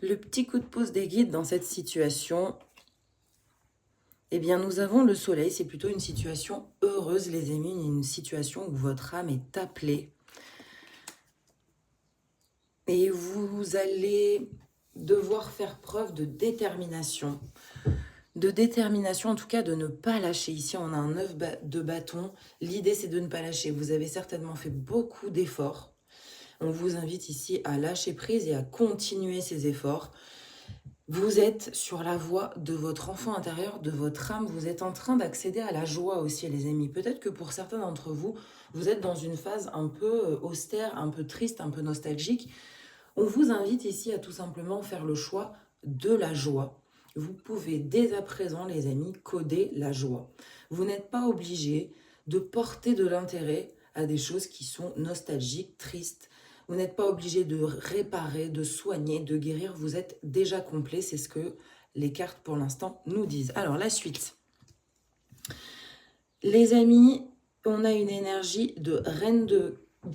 Le petit coup de pouce des guides dans cette situation, eh bien nous avons le soleil, c'est plutôt une situation heureuse les amis, une situation où votre âme est appelée. Et vous allez devoir faire preuve de détermination. De détermination, en tout cas de ne pas lâcher. Ici on a un 9 de bâton, l'idée c'est de ne pas lâcher. Vous avez certainement fait beaucoup d'efforts. On vous invite ici à lâcher prise et à continuer ces efforts. Vous êtes sur la voie de votre enfant intérieur, de votre âme. Vous êtes en train d'accéder à la joie aussi, les amis. Peut-être que pour certains d'entre vous, vous êtes dans une phase un peu austère, un peu triste, un peu nostalgique. On vous invite ici à tout simplement faire le choix de la joie. Vous pouvez dès à présent, les amis, coder la joie. Vous n'êtes pas obligé de porter de l'intérêt à des choses qui sont nostalgiques, tristes. Vous n'êtes pas obligé de réparer, de soigner, de guérir. Vous êtes déjà complet. C'est ce que les cartes pour l'instant nous disent. Alors, la suite. Les amis, on a une énergie de reine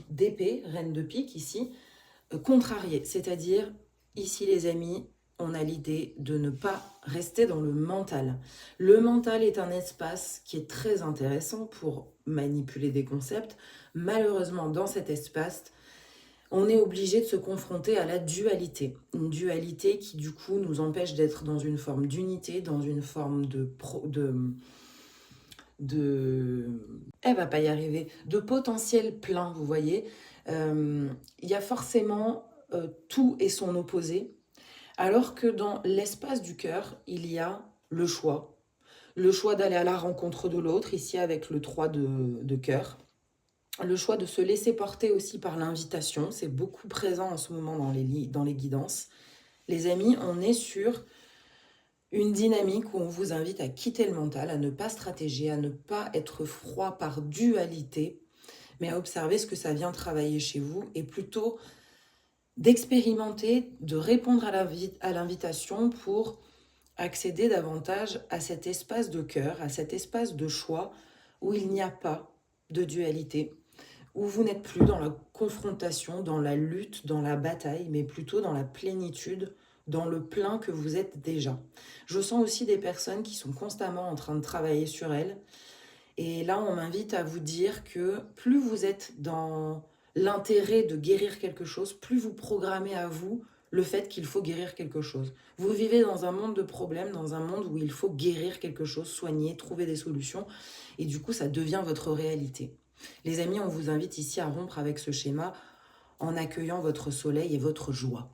d'épée, reine de pique ici, contrariée. C'est-à-dire, ici les amis, on a l'idée de ne pas rester dans le mental. Le mental est un espace qui est très intéressant pour manipuler des concepts. Malheureusement, dans cet espace, on est obligé de se confronter à la dualité. Une dualité qui, du coup, nous empêche d'être dans une forme d'unité, dans une forme elle va pas y arriver, de potentiel plein, vous voyez. Il y a forcément tout et son opposé, alors que dans l'espace du cœur, il y a le choix. Le choix d'aller à la rencontre de l'autre, ici avec le 3 de cœur. Le choix de se laisser porter aussi par l'invitation, c'est beaucoup présent en ce moment dans les guidances. Les amis, on est sur une dynamique où on vous invite à quitter le mental, à ne pas stratéger, à ne pas être froid par dualité, mais à observer ce que ça vient travailler chez vous et plutôt d'expérimenter, de répondre à l'invitation pour accéder davantage à cet espace de cœur, à cet espace de choix où il n'y a pas de dualité, où vous n'êtes plus dans la confrontation, dans la lutte, dans la bataille, mais plutôt dans la plénitude, dans le plein que vous êtes déjà. Je sens aussi des personnes qui sont constamment en train de travailler sur elles. Et là, on m'invite à vous dire que plus vous êtes dans l'intérêt de guérir quelque chose, plus vous programmez à vous le fait qu'il faut guérir quelque chose. Vous vivez dans un monde de problèmes, dans un monde où il faut guérir quelque chose, soigner, trouver des solutions. Et du coup, ça devient votre réalité. Les amis, on vous invite ici à rompre avec ce schéma en accueillant votre soleil et votre joie.